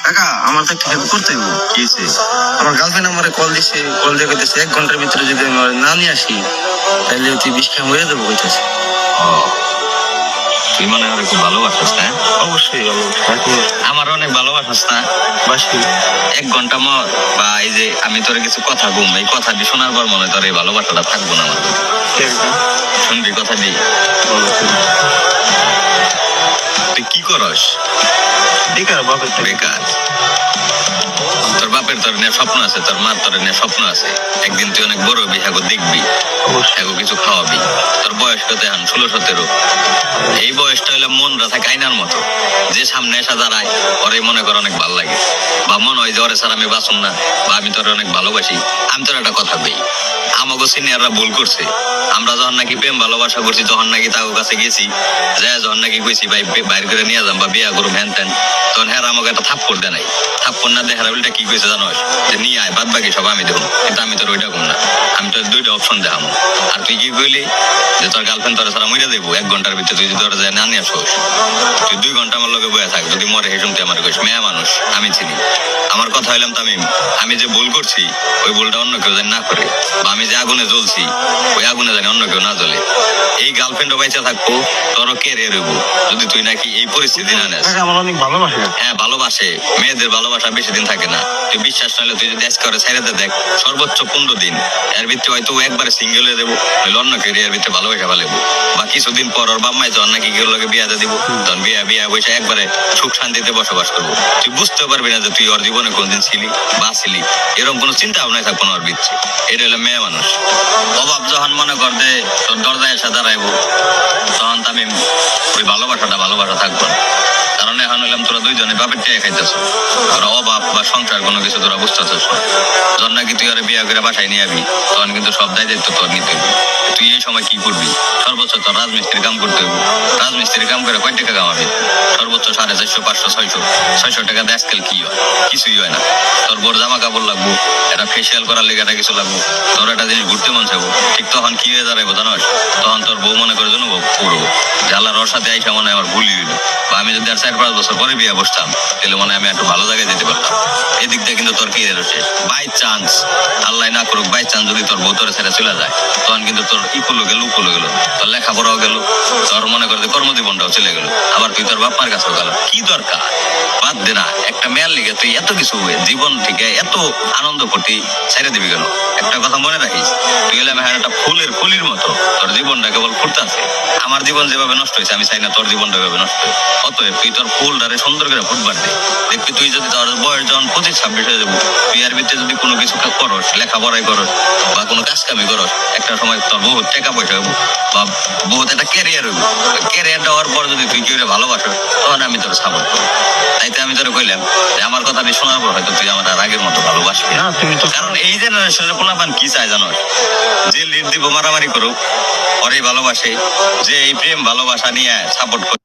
কাকা আমার তো একটা হেল্প করতে হইব। কি হয়েছে? আমার গার্লফ্রেন্ড আমারে কল দিছে, কল দিয়ে কইতেছে 1 ঘন্টার ভিতরে যদি আমি ওরে না নিয়ে আসি তাহলে তুই বিষ খেয়ে মরে যাবো কইতেছে। ও, তুই মনে হয় খুব ভালোবাসিস না? অবশ্যই আমার অনেক ভালোবাসিস না? বাসি। 1 ঘন্টা মর বা এই যে আমি তোর কিছু কথা ঘুম, এই কথাটি শোনার পর মনে হয় তোর এই ভালোবাসাটা থাকবো না আমার। শুনবি কথাটি? তুই কি করস? বেকার বাপের থেকে। বেকার? তোর বাপের তোর নিয়ে স্বপ্ন আছে, তোর মার তোর নিয়ে স্বপ্ন আছে, একদিন তুই অনেক বড় হবি, হ্যাগো দেখবি, হ্যাগো কিছু খাওয়াবি। তোর বয়স কত এখন? 16-17। এই বয়সটা হইলে মন রাখা আয়নার মতো, যে সামনে এসে দাঁড়ায় ওরে মনে কর অনেক ভালো লাগে, বা মনে হয় যে ওরে স্যার আমি বাঁচুন না, বা আমি তোর অনেক ভালোবাসি। আমি তোর একটা কথা কই, আমাগো সিনিয়ররা ভুল করছে। আমরা যখন নাকি প্রেম ভালোবাসা করছি তখন নাকি তার কাছে গেছি, যায় যখন নাকি কইছি ভাই বাইর করে নিয়ে যাম বা বিয়া করুম হ্যান ত্যান, তখন হ্যাঁ আমাকে একটা থাপ্পড় দেয় নাই। থাপ্পড় না দেখার উল্টা কি কইছে জানোস, যে নিয়ে আয়, বাদ বাকি সব আমি দেবো। কিন্তু আমি তোর ওইটা কম না, আমি তোর 2টা অপশন দেখাম। আর তুই কি কইলি যে তোর গার্লফ্রেন্ড তোর সারা মরে দেবো 1 ঘন্টার ভিতরে, তুই যদি তোর যায় না নিয়ে আসোস, তুই 2 ঘন্টা আমার লগে বয়ে থাক, যদি মরে হেসুম তুই আমার কইস। মেয়া মানুষ, আমি চিনি। আমার কথা হইলাম তামিম, আমি যে ভুল করছি ওই ভুলটা অন্য কেউ যেন না করে, বা আমি যে আগুনে জ্বলছি ওই আগুনে জানি অন্য কেউ না জ্বলে। এই গার্লফ্রেন্ডও বাইচা থাকবো, তোরও ক্যারিয়ার হইব, যদি তুই নাকি এই পরিস্থিতি না নেস। আমার অনেক ভালোবাসে। হ্যাঁ ভালোবাসে, মেয়েদের ভালোবাসা বেশি দিন থাকে না। তুই বিশ্বাস নাহলে তুই যদি আজকে ছেড়ে দেখ, সর্বোচ্চ 15 দিন, এর ভিতরে হয়তো একবারে সিঙ্গেল হয়ে দেবো, নইলে অন্য ক্যারিয়ার ভিতরে ভালোবাসা ভালোবো। বা কিছুদিন পর ওর বাম্মাই যখন নাকি কেউ লোকে বিয়া দিয়ে দিব, তখন বিয়া বসে একবারে সুখ শান্তিতে বসবাস করবো। তুই বুঝতে পারবি না যে তুই ওর জীবনে কোনদিন ছিলি বা ছিলি, এরকম কোনো চিন্তা ভাবনায় থাকবো না ওর ভিতরে। এটা হলো মেয়ে মানুষ। অভাব যখন মনে কর দে তোর দরজায় এসে দাঁড়াইবো, তখন আমি ওই ভালোবাসা থাকবো না। কারণ এখন হইলাম তোরা দুইজনে বাপের টেয়ে খাইতেছ, তোরা অভাব বা সংসার কোনো কিছু তোরা বুঝতেছিস না। যখন নাকি তুই ওরা বিয়া করে বাসায় নিয়ে যাবি, তখন কিন্তু সব দায়িত্ব তোর নিতে হইব। তুই এই সময় কি করবি? সর্বোচ্চ তোর রাজমিস্ত্রির কাম করতে হইব। রাজমিস্ত্রির কাম করে কয় টাকা কামাবি? সর্বোচ্চ 450, 500, 600 টাকা দিয়ে আজকাল কি হয়? কিছুই হয় না। তোর বোর জামা কাপড় লাগবো, এটা ফেসিয়াল করার লেগে এটা কিছু লাগবো, তোর একটা জিনিস ঘুরতে মন চাইবো, ঠিক তখন কি হয়ে দাঁড়াইবো জানোস? তখন তোর বউ মনে করে জন্য পুরো জ্বালার ওর সাথে আইসা মনে হয় আমার ভুলই হইলো, বা আমি যদি আর 4-5 বছর পরে বিয়ে বসতাম তাহলে মনে হয় আমি একটু ভালো জায়গায় যেতে পারতাম। এদিক দিয়ে কিন্তু তোর কি শেষ। বাই চান্স, আল্লাহ না করুক, বাই চান্স যদি তোর বউ তোর ছেড়ে চলে যায়, তখন কিন্তু তোর ইকুলো গেল, উকুলো গেল, তোর লেখাপড়াও গেল, তোর মনে করে কর্মজীবনটাও চলে গেল, আবার তুই তোর বাপ মার কাছেও গেল। কি দরকার? বাদ দে না, একটা মেয়ের লিগে তুই এত কিছু জীবন থেকে এত আনন্দ করতে ছেড়ে দিবি কেন? একটা কথা মনে রাখিস, তুই গেলে আমি একটা ফুলের কলির মতো, তোর জীবনটা কেবল ফুটতে আছে। আমার জীবন যেভাবে নষ্ট হয়েছে আমি চাই না তোর জীবনটা ভাবে নষ্ট হয়। অতএব তুই তোর ফুলটারে সুন্দর করে ফুটবার দে। দেখবি তুই যদি তোর বয়স যখন 25-26 হয়ে যাবো, তুই এর ভিতরে যদি কোনো কিছু করস, লেখাপড়াই করস বা কোনো কাজ কামি করস, একটা সময় তোর বহুত টাকা পয়সা হইব বা বহুত একটা ক্যারিয়ার হইব। ক্যারিয়ারটা হওয়ার পর যদি তুই কেউ ভালোবাসো, তখন আমি তোর সাপোর্ট করবো। তাইতে আমি তোর কইলাম যে আমার কথা শোনার পর হয়তো তুই আমার আর আগের মতো ভালোবাসবি না। কারণ এই জেনারেশনের পোলাপান কি চায় জানো? যে লিড দিব মারামারি করুক, ওরাই ভালোবাসে, যে এই প্রেম ভালোবাসা নিয়ে সাপোর্ট করে।